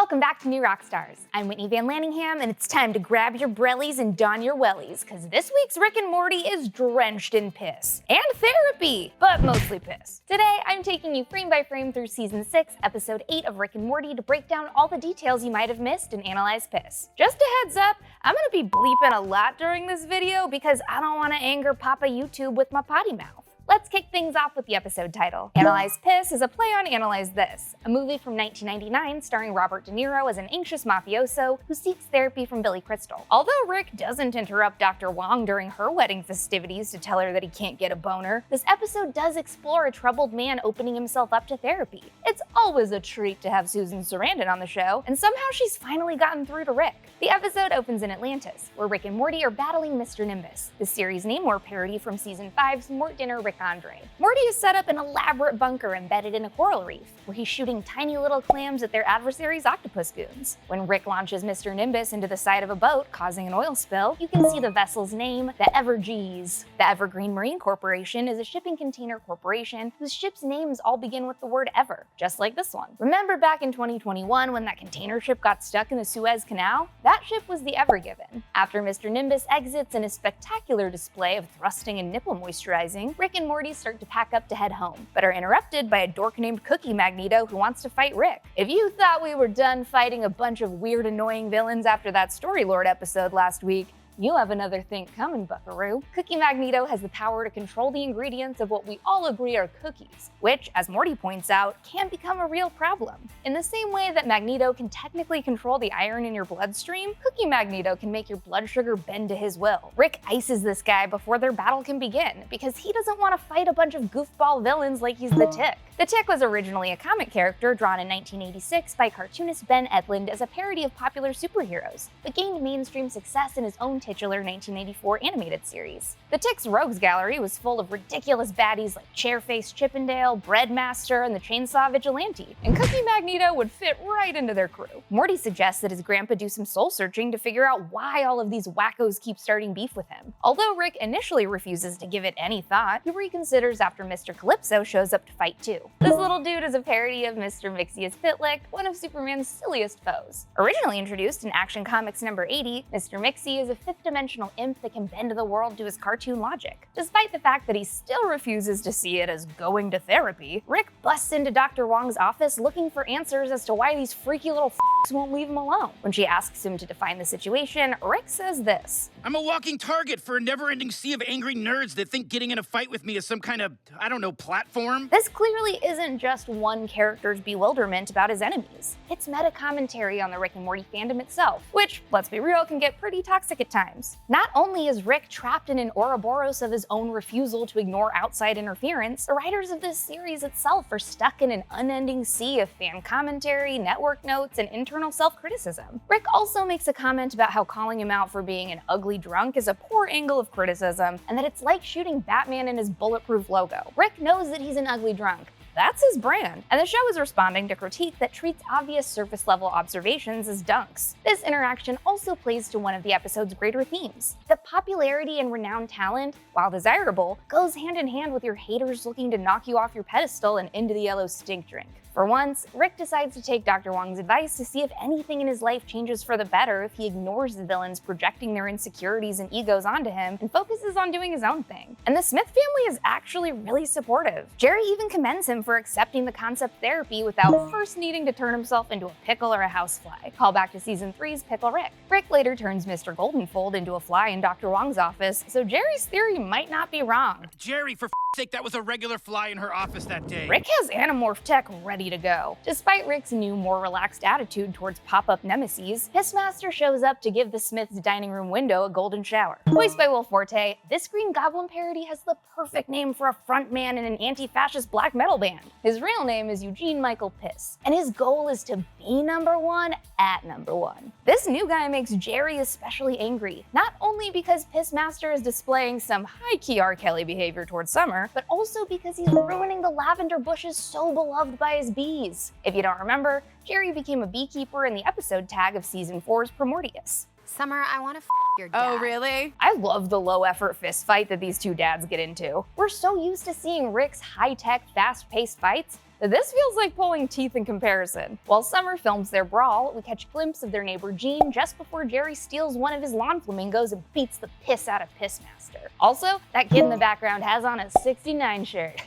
Welcome back to New Rockstars. I'm Whitney Van Laningham, and it's time to grab your brellies and don your wellies, because this week's Rick and Morty is drenched in piss. And therapy, but mostly piss. Today, I'm taking you frame by frame through Season 6, Episode 8 of Rick and Morty to break down all the details you might have missed and analyze piss. Just a heads up, I'm gonna be bleeping a lot during this video because I don't want to anger Papa YouTube with my potty mouth. Let's kick things off with the episode title. Analyze Piss is a play on Analyze This, a movie from 1999 starring Robert De Niro as an anxious mafioso who seeks therapy from Billy Crystal. Although Rick doesn't interrupt Dr. Wang during her wedding festivities to tell her that he can't get a boner, this episode does explore a troubled man opening himself up to therapy. It's always a treat to have Susan Sarandon on the show, and somehow she's finally gotten through to Rick. The episode opens in Atlantis, where Rick and Morty are battling Mr. Nimbus, the series Namor parody from Season 5's Mort Dinner Rick Andre. Morty has set up an elaborate bunker embedded in a coral reef, where he's shooting tiny little clams at their adversary's octopus goons. When Rick launches Mr. Nimbus into the side of a boat, causing an oil spill, you can see the vessel's name, the Evergees. The Evergreen Marine Corporation is a shipping container corporation whose ships' names all begin with the word ever, just like this one. Remember back in 2021 when that container ship got stuck in the Suez Canal? That ship was the Evergiven. After Mr. Nimbus exits in a spectacular display of thrusting and nipple moisturizing, Rick and Morty start to pack up to head home, but are interrupted by a dork named Cookie Magneto who wants to fight Rick. If you thought we were done fighting a bunch of weird, annoying villains after that Story Lord episode last week, you have another thing coming, buckaroo. Cookie Magneto has the power to control the ingredients of what we all agree are cookies, which, as Morty points out, can become a real problem. In the same way that Magneto can technically control the iron in your bloodstream, Cookie Magneto can make your blood sugar bend to his will. Rick ices this guy before their battle can begin, because he doesn't want to fight a bunch of goofball villains like he's the Tick. The Tick was originally a comic character drawn in 1986 by cartoonist Ben Edlund as a parody of popular superheroes, but gained mainstream success in his own titular 1984 animated series. The Tick's Rogues Gallery was full of ridiculous baddies like Chairface Chippendale, Breadmaster, and the Chainsaw Vigilante, and Cookie Magneto would fit right into their crew. Morty suggests that his grandpa do some soul-searching to figure out why all of these wackos keep starting beef with him. Although Rick initially refuses to give it any thought, he reconsiders after Mr. Calypso shows up to fight too. This little dude is a parody of Mr. Mixius Pitlick, one of Superman's silliest foes. Originally introduced in Action Comics number 80, Mr. Mixie is a fifth-dimensional imp that can bend the world to his cartoon logic. Despite the fact that he still refuses to see it as going to therapy, Rick busts into Dr. Wang's office looking for answers as to why these freaky little f***s won't leave him alone. When she asks him to define the situation, Rick says this: I'm a walking target for a never-ending sea of angry nerds that think getting in a fight with me is some kind of, I don't know, platform. This clearly isn't just one character's bewilderment about his enemies. It's meta-commentary on the Rick and Morty fandom itself, which, let's be real, can get pretty toxic at times. Not only is Rick trapped in an Ouroboros of his own refusal to ignore outside interference, the writers of this series itself are stuck in an unending sea of fan commentary, network notes, and internal self-criticism. Rick also makes a comment about how calling him out for being an ugly drunk is a poor angle of criticism, and that it's like shooting Batman in his bulletproof logo. Rick knows that he's an ugly drunk. That's his brand, and the show is responding to critique that treats obvious surface-level observations as dunks. This interaction also plays to one of the episode's greater themes. The popularity and renowned talent, while desirable, goes hand in hand with your haters looking to knock you off your pedestal and into the yellow stink drink. For once, Rick decides to take Dr. Wang's advice to see if anything in his life changes for the better if he ignores the villains projecting their insecurities and egos onto him and focuses on doing his own thing. And the Smith family is actually really supportive. Jerry even commends him for accepting the concept therapy without first needing to turn himself into a pickle or a housefly. Call back to Season 3's Pickle Rick. Rick later turns Mr. Goldenfold into a fly in Dr. Wang's office, so Jerry's theory might not be wrong. Jerry, for sake, that was a regular fly in her office that day. Rick has Animorph tech ready to go. Despite Rick's new, more relaxed attitude towards pop-up nemesis, Pissmaster shows up to give the Smith's dining room window a golden shower. Voiced by Will Forte, this Green Goblin parody has the perfect name for a frontman in an anti-fascist black metal band. His real name is Eugene Michael Piss, and his goal is to be number one at number one. This new guy makes Jerry especially angry, not only because Pissmaster is displaying some high-key R. Kelly behavior towards Summer, but also because he's ruining the lavender bushes so beloved by his bees. If you don't remember, Jerry became a beekeeper in the episode tag of Season 4's Prometheus. Summer, I want to your dad. Oh, really? I love the low-effort fist fight that these two dads get into. We're so used to seeing Rick's high-tech, fast-paced fights, This feels like pulling teeth in comparison. While Summer films their brawl, we catch a glimpse of their neighbor Jean just before Jerry steals one of his lawn flamingos and beats the piss out of Pissmaster. Also, that kid in the background has on a 69 shirt.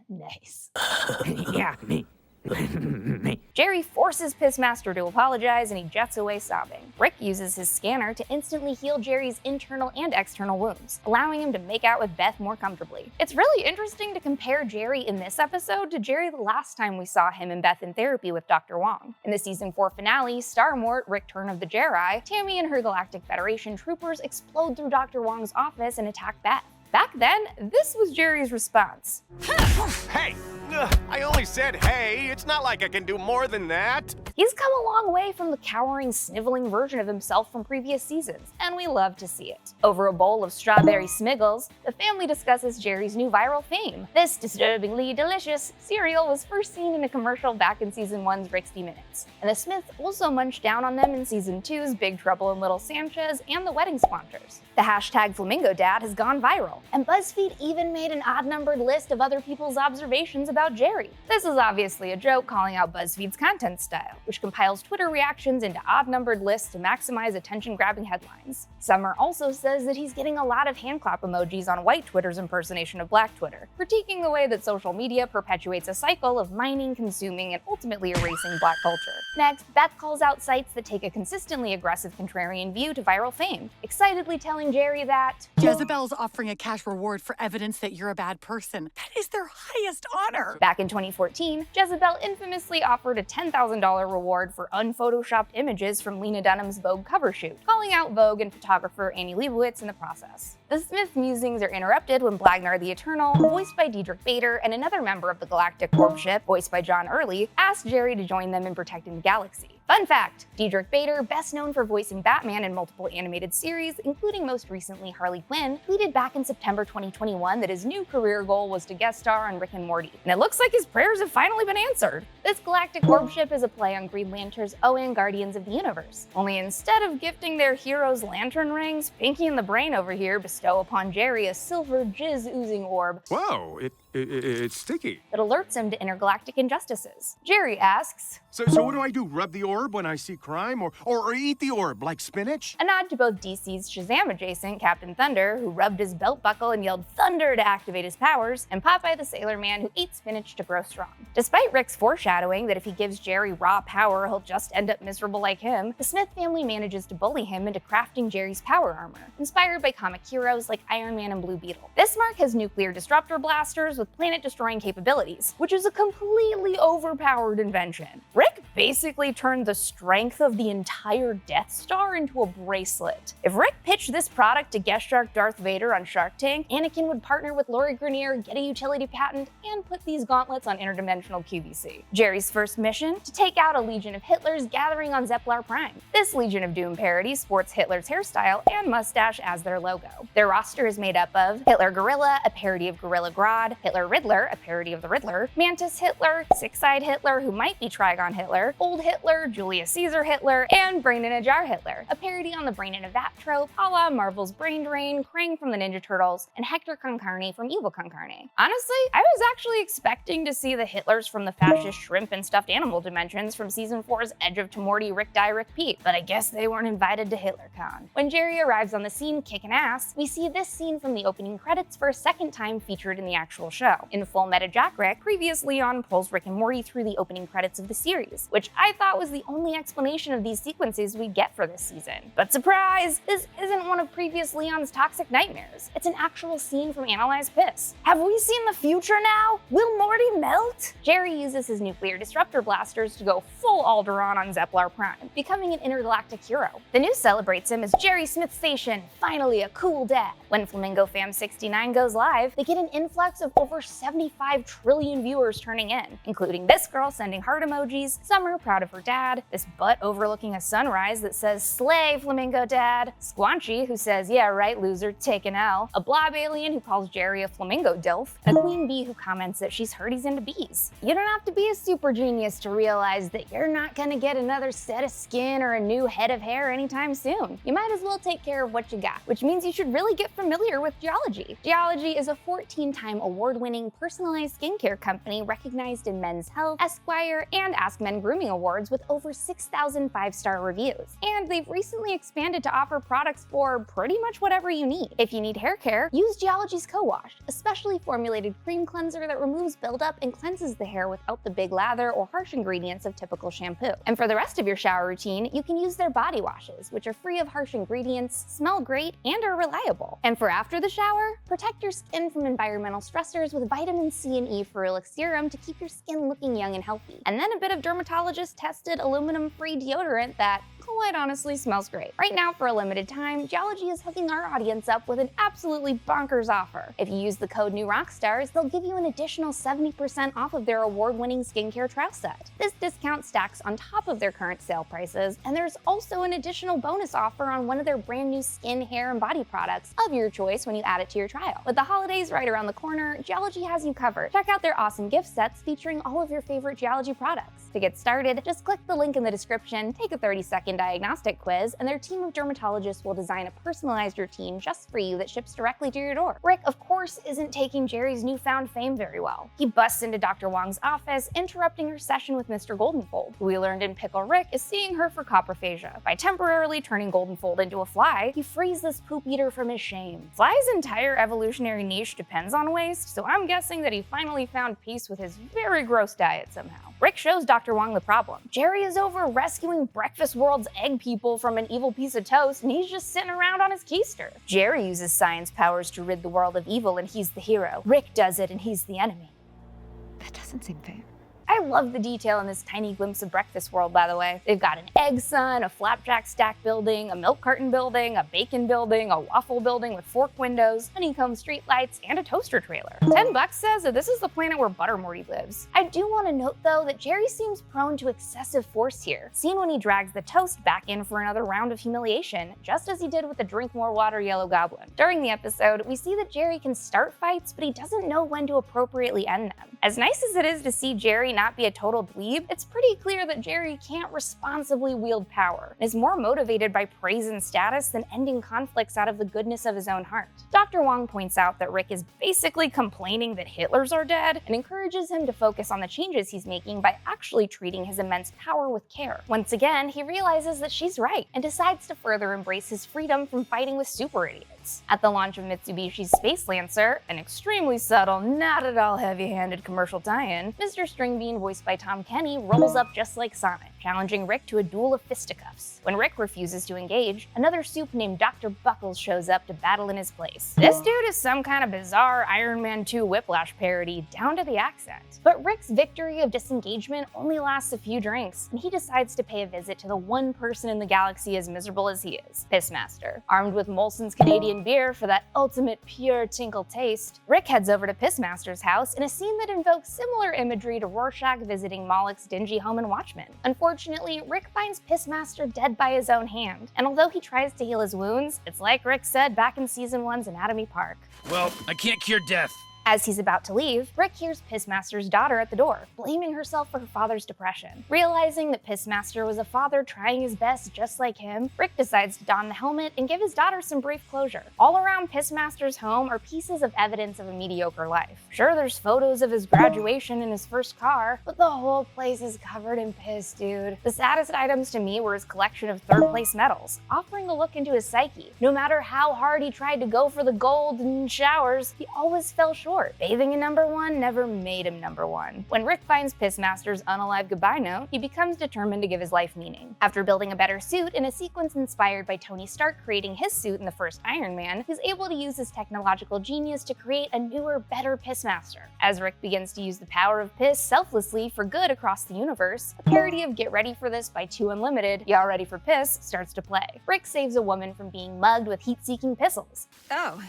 Nice. Yeah, me. Jerry forces Pissmaster to apologize and he jets away sobbing. Rick uses his scanner to instantly heal Jerry's internal and external wounds, allowing him to make out with Beth more comfortably. It's really interesting to compare Jerry in this episode to Jerry the last time we saw him and Beth in therapy with Dr. Wang. In the season 4 finale, Starmort, Return of the Jedi, Tammy and her Galactic Federation troopers explode through Dr. Wang's office and attack Beth. Back then, this was Jerry's response. Hey! I only said hey. It's not like I can do more than that. He's come a long way from the cowering, sniveling version of himself from previous seasons, and we love to see it. Over a bowl of strawberry smiggles, the family discusses Jerry's new viral fame. This disturbingly delicious cereal was first seen in a commercial back in season 1's Rixty Minutes, and the Smiths also munched down on them in season 2's Big Trouble in Little Sanchez and The Wedding Sponsors. The hashtag Flamingo Dad has gone viral, and BuzzFeed even made an odd-numbered list of other people's observations about Jerry. This is obviously a joke calling out BuzzFeed's content style, which compiles Twitter reactions into odd-numbered lists to maximize attention-grabbing headlines. Summer also says that he's getting a lot of handclap emojis on white Twitter's impersonation of black Twitter, critiquing the way that social media perpetuates a cycle of mining, consuming, and ultimately erasing black culture. Next, Beth calls out sites that take a consistently aggressive contrarian view to viral fame, excitedly telling Jerry that Jezebel's offering a cash reward for evidence that you're a bad person. That is their highest honor. Back in 2014, Jezebel infamously offered a $10,000 reward for unphotoshopped images from Lena Dunham's Vogue cover shoot, calling out Vogue and photographer Annie Leibovitz in the process. The Smith musings are interrupted when Blagnar the Eternal, voiced by Diedrich Bader, and another member of the Galactic Corp ship, voiced by John Early, ask Jerry to join them in protecting the galaxy. Fun fact, Diedrich Bader, best known for voicing Batman in multiple animated series, including most recently Harley Quinn, tweeted back in September 2021 that his new career goal was to guest star on Rick and Morty. And it looks like his prayers have finally been answered. This Galactic Corp ship is a play on Green Lantern's ON Guardians of the Universe. Only instead of gifting their heroes lantern rings, Pinky and the Brain over here bestow upon Jerry a silver jizz-oozing orb. Whoa, it's sticky. That alerts him to intergalactic injustices. Jerry asks, So what do I do? Rub the orb when I see crime? Or eat the orb like spinach? a nod to both DC's Shazam adjacent Captain Thunder, who rubbed his belt buckle and yelled thunder to activate his powers, and Popeye the Sailor Man, who ate spinach to grow strong. Despite Rick's foreshadowing that if he gives Jerry raw power, he'll just end up miserable like him, the Smith family manages to bully him into crafting Jerry's power armor, inspired by comic heroes like Iron Man and Blue Beetle. This Mark has nuclear disruptor blasters with planet-destroying capabilities, which is a completely overpowered invention. Rick basically turned the strength of the entire Death Star into a bracelet. If Rick pitched this product to guest shark Darth Vader on Shark Tank, Anakin would partner with Lori Grenier, get a utility patent, and put these gauntlets on interdimensional QVC. Jerry's first mission? To take out a legion of Hitlers gathering on Zeplar Prime. This Legion of Doom parody sports Hitler's hairstyle and mustache as their logo. Their roster is made up of Hitler Gorilla, a parody of Gorilla Grodd, Hitler Riddler, a parody of the Riddler, Mantis Hitler, Six-Eyed Hitler, who might be Trigon Hitler, Old Hitler, Julius Caesar Hitler, and Brain in a Jar Hitler, a parody on the Brain in a Vat trope, a la Marvel's Brain Drain, Krang from the Ninja Turtles, and Hector Concarne from Evil Concarne. Honestly, I was actually expecting to see the Hitlers from the fascist shrimp and stuffed animal dimensions from season 4's Edge of Tomorty Rick Die Rick Pete, but I guess they weren't invited to HitlerCon. When Jerry arrives on the scene kicking ass, we see this scene from the opening credits for a second time featured in the actual show. In Full Meta Jack Rick, previously on pulls Rick and Morty through the opening credits of the series, which I thought was the only explanation of these sequences we'd get for this season. But surprise! This isn't one of previous Leon's toxic nightmares. It's an actual scene from Analyze Piss. Have we seen the future now? Will Morty melt? Jerry uses his nuclear disruptor blasters to go full Alderaan on Zeplar Prime, becoming an intergalactic hero. The news celebrates him as Jerry Smith Station, finally a cool dad. When Flamingo Fam 69 goes live, they get an influx of over 75 trillion viewers turning in, including this girl sending heart emojis, Summer proud of her dad, this butt overlooking a sunrise that says slay Flamingo Dad, Squanchy who says yeah right loser, take an L, a blob alien who calls Jerry a flamingo dilf, and a queen bee who comments that she's heard he's into bees. You don't have to be a super genius to realize that you're not gonna get another set of skin or a new head of hair anytime soon. You might as well take care of what you got, which means you should really get familiar with geology. Geology is a 14-time award award-winning personalized skincare company recognized in Men's Health, Esquire, and Ask Men Grooming Awards with over 6,000 5-star reviews. And they've recently expanded to offer products for pretty much whatever you need. If you need hair care, use Geology's Co-Wash, a specially formulated cream cleanser that removes buildup and cleanses the hair without the big lather or harsh ingredients of typical shampoo. And for the rest of your shower routine, you can use their body washes, which are free of harsh ingredients, smell great, and are reliable. And for after the shower, protect your skin from environmental stressors with vitamin C and E ferulic serum to keep your skin looking young and healthy. And then a bit of dermatologist-tested aluminum-free deodorant that quite honestly smells great. Right now, for a limited time, Geology is hooking our audience up with an absolutely bonkers offer. If you use the code new Rockstars, they'll give you an additional 70% off of their award-winning skincare trial set. This discount stacks on top of their current sale prices, and there's also an additional bonus offer on one of their brand new skin, hair, and body products of your choice when you add it to your trial. With the holidays right around the corner, Geology has you covered. Check out their awesome gift sets featuring all of your favorite Geology products. To get started, just click the link in the description, take a 30-second diagnostic quiz, and their team of dermatologists will design a personalized routine just for you that ships directly to your door. Rick, of course, isn't taking Jerry's newfound fame very well. He busts into Dr. Wang's office, interrupting her session with Mr. Goldenfold, who we learned in Pickle Rick is seeing her for coprophagia. By temporarily turning Goldenfold into a fly, he frees this poop eater from his shame. Fly's entire evolutionary niche depends on waste, so I'm guessing that he finally found peace with his very gross diet somehow. Rick shows Dr. Wang the problem. Jerry is over rescuing Breakfast World's egg people from an evil piece of toast, and he's just sitting around on his keister. Jerry uses science powers to rid the world of evil, and he's the hero. Rick does it, and he's the enemy. That doesn't seem fair. I love the detail in this tiny glimpse of Breakfast World, by the way. They've got an egg sun, a flapjack stack building, a milk carton building, a bacon building, a waffle building with fork windows, honeycomb streetlights, and a toaster trailer. $10 says that this is the planet where Buttermorty lives. I do want to note, though, that Jerry seems prone to excessive force here, seen when he drags the toast back in for another round of humiliation, just as he did with the Drink More Water Yellow Goblin. During the episode, we see that Jerry can start fights, but he doesn't know when to appropriately end them. As nice as it is to see Jerry not be a total dweeb, it's pretty clear that Jerry can't responsibly wield power and is more motivated by praise and status than ending conflicts out of the goodness of his own heart. Dr. Wang points out that Rick is basically complaining that Hitlers are dead and encourages him to focus on the changes he's making by actually treating his immense power with care. Once again, he realizes that she's right and decides to further embrace his freedom from fighting with super idiots. At the launch of Mitsubishi's Space Lancer, an extremely subtle, not at all heavy-handed commercial tie-in, Mr. Stringbean, voiced by Tom Kenny, rolls up just like Sonic, challenging Rick to a duel of fisticuffs. When Rick refuses to engage, another soup named Dr. Buckles shows up to battle in his place. This dude is some kind of bizarre Iron Man 2 Whiplash parody, down to the accent. But Rick's victory of disengagement only lasts a few drinks, and he decides to pay a visit to the one person in the galaxy as miserable as he is, Pissmaster. Armed with Molson's Canadian beer for that ultimate pure tinkle taste, Rick heads over to Pissmaster's house in a scene that invokes similar imagery to Rorschach visiting Moloch's dingy home in Watchmen. Unfortunately, Rick finds Pissmaster dead by his own hand, and although he tries to heal his wounds, it's like Rick said back in Season 1's Anatomy Park. Well, I can't cure death. As he's about to leave, Rick hears Pissmaster's daughter at the door, blaming herself for her father's depression. Realizing that Pissmaster was a father trying his best just like him, Rick decides to don the helmet and give his daughter some brief closure. All around Pissmaster's home are pieces of evidence of a mediocre life. Sure, there's photos of his graduation in his first car, but the whole place is covered in piss, dude. The saddest items to me were his collection of third-place medals, offering a look into his psyche. No matter how hard he tried to go for the gold in showers, he always fell short. Bathing in #1 never made him #1. When Rick finds Pissmaster's unalive goodbye note, he becomes determined to give his life meaning. After building a better suit in a sequence inspired by Tony Stark creating his suit in the first Iron Man, he's able to use his technological genius to create a newer, better Pissmaster. As Rick begins to use the power of piss selflessly for good across the universe, a parody of Get Ready for This by 2 Unlimited, Y'all Ready for Piss, starts to play. Rick saves a woman from being mugged with heat-seeking pistols. Oh.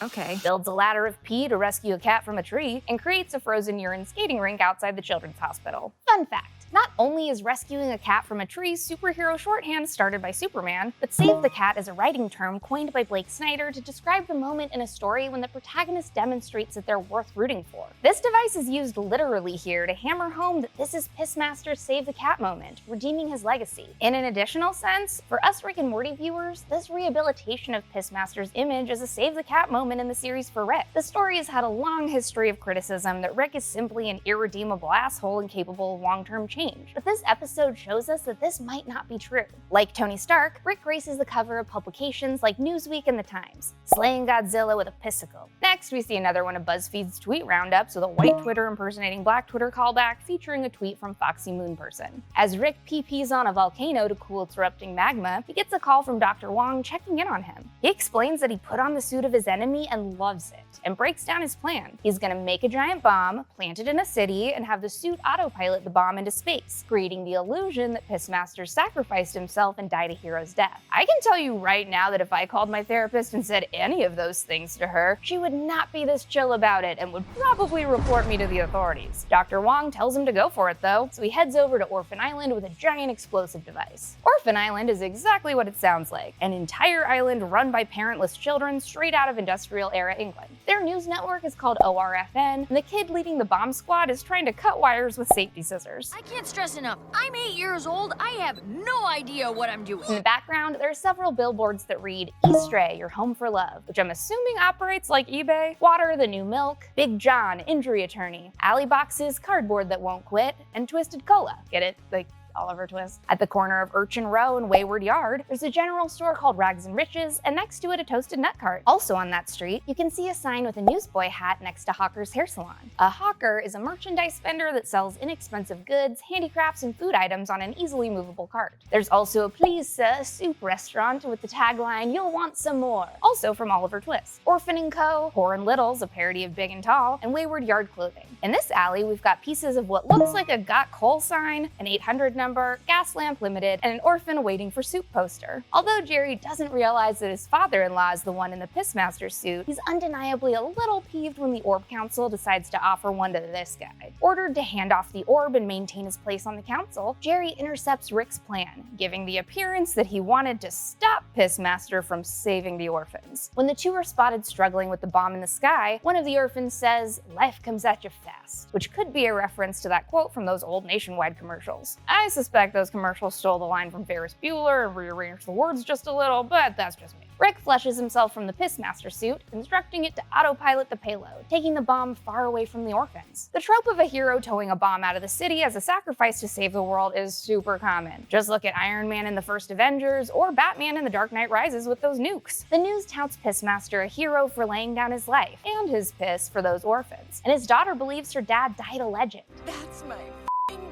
Okay. Builds a ladder of pee to rescue a cat from a tree, and creates a frozen urine skating rink outside the children's hospital. Fun fact, Not only is rescuing a cat from a tree superhero shorthand started by Superman, but save the cat is a writing term coined by Blake Snyder to describe the moment in a story when the protagonist demonstrates that they're worth rooting for. This device is used literally here to hammer home that this is Pissmaster's save the cat moment, redeeming his legacy. In an additional sense, for us Rick and Morty viewers, this rehabilitation of Pissmaster's image is a save the cat moment in the series for Rick. The story has had a long history of criticism that Rick is simply an irredeemable asshole incapable of long-term change, but this episode shows us that this might not be true. Like Tony Stark, Rick graces the cover of publications like Newsweek and The Times, slaying Godzilla with a pissicle. Next, we see another one of BuzzFeed's tweet roundups with a white Twitter impersonating black Twitter callback featuring a tweet from Foxy Moon Person. As Rick pee-pees on a volcano to cool its erupting magma, he gets a call from Dr. Wang checking in on him. He explains that he put on the suit of his enemy and loves it, and breaks down his plan. He's gonna make a giant bomb, plant it in a city, and have the suit autopilot the bomb into space, creating the illusion that Pissmaster sacrificed himself and died a hero's death. I can tell you right now that if I called my therapist and said any of those things to her, she would not be this chill about it and would probably report me to the authorities. Dr. Wang tells him to go for it though, so he heads over to Orphan Island with a giant explosive device. Orphan Island is exactly what it sounds like, an entire island run by parentless children straight out of industrial-era England. Their news network is called ORFN, and the kid leading the bomb squad is trying to cut wires with safety scissors. I can't stress enough. I'm 8 years old. I have no idea what I'm doing. In the background, there are several billboards that read, "Eastray, your home for love," which I'm assuming operates like eBay, Water, the new milk, Big John, injury attorney, Alley Boxes, cardboard that won't quit, and Twisted Cola. Get it? Like Oliver Twist. At the corner of Urchin Row and Wayward Yard, there's a general store called Rags and Riches, and next to it a Toasted Nut Cart. Also on that street, you can see a sign with a newsboy hat next to Hawker's Hair Salon. A hawker is a merchandise vendor that sells inexpensive goods, handicrafts, and food items on an easily movable cart. There's also a Please Sir soup restaurant with the tagline, "You'll want some more," also from Oliver Twist. Orphan & Co., Poor and Little's, a parody of Big and Tall, and Wayward Yard Clothing. In this alley, we've got pieces of what looks like a Got Coal sign, an 800 number, Gas Lamp Limited, and an orphan waiting for soup poster. Although Jerry doesn't realize that his father-in-law is the one in the Pissmaster suit, he's undeniably a little peeved when the Orb Council decides to offer one to this guy. Ordered to hand off the orb and maintain his place on the council, Jerry intercepts Rick's plan, giving the appearance that he wanted to stop Pissmaster from saving the orphans. When the two are spotted struggling with the bomb in the sky, one of the orphans says, "Life comes at you fast," which could be a reference to that quote from those old Nationwide commercials. I suspect those commercials stole the line from Ferris Bueller and rearranged the words just a little, but that's just me. Rick flushes himself from the Pissmaster suit, instructing it to autopilot the payload, taking the bomb far away from the orphans. The trope of a hero towing a bomb out of the city as a sacrifice to save the world is super common. Just look at Iron Man in the first Avengers, or Batman in The Dark Knight Rises with those nukes. The news touts Pissmaster a hero for laying down his life, and his piss for those orphans, and his daughter believes her dad died a legend. That's my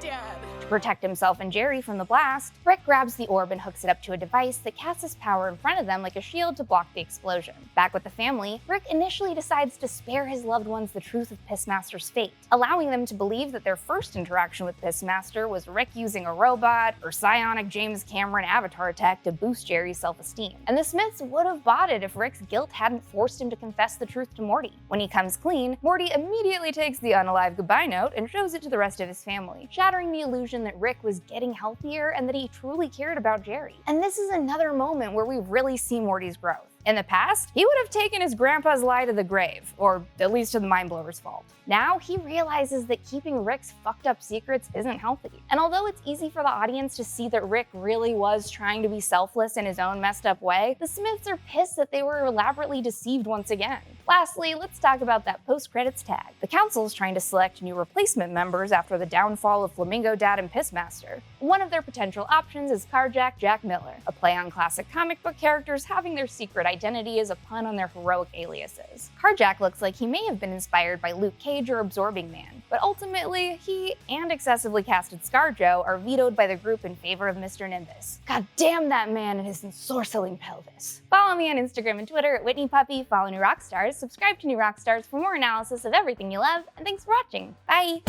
dad. To protect himself and Jerry from the blast, Rick grabs the orb and hooks it up to a device that casts his power in front of them like a shield to block the explosion. Back with the family, Rick initially decides to spare his loved ones the truth of Pissmaster's fate, allowing them to believe that their first interaction with Pissmaster was Rick using a robot or psionic James Cameron avatar tech to boost Jerry's self-esteem. And the Smiths would have bought it if Rick's guilt hadn't forced him to confess the truth to Morty. When he comes clean, Morty immediately takes the unalive goodbye note and shows it to the rest of his family, shattering the illusion that Rick was getting healthier and that he truly cared about Jerry. And this is another moment where we really see Morty's growth. In the past, he would have taken his grandpa's lie to the grave, or at least to the mindblower's fault. Now, he realizes that keeping Rick's fucked up secrets isn't healthy. And although it's easy for the audience to see that Rick really was trying to be selfless in his own messed up way, the Smiths are pissed that they were elaborately deceived once again. Lastly, let's talk about that post-credits tag. The council is trying to select new replacement members after the downfall of Flamingo Dad and Pissmaster. One of their potential options is Carjack Jack Miller, a play on classic comic book characters having their secret identity as a pun on their heroic aliases. Carjack looks like he may have been inspired by Luke Cage or Absorbing Man, but ultimately, he and excessively casted ScarJo are vetoed by the group in favor of Mr. Nimbus. God damn that man and his ensorceling pelvis. Follow me on Instagram and Twitter at Whitney Puppy, follow New Rockstars, subscribe to New Rockstars for more analysis of everything you love, and thanks for watching. Bye!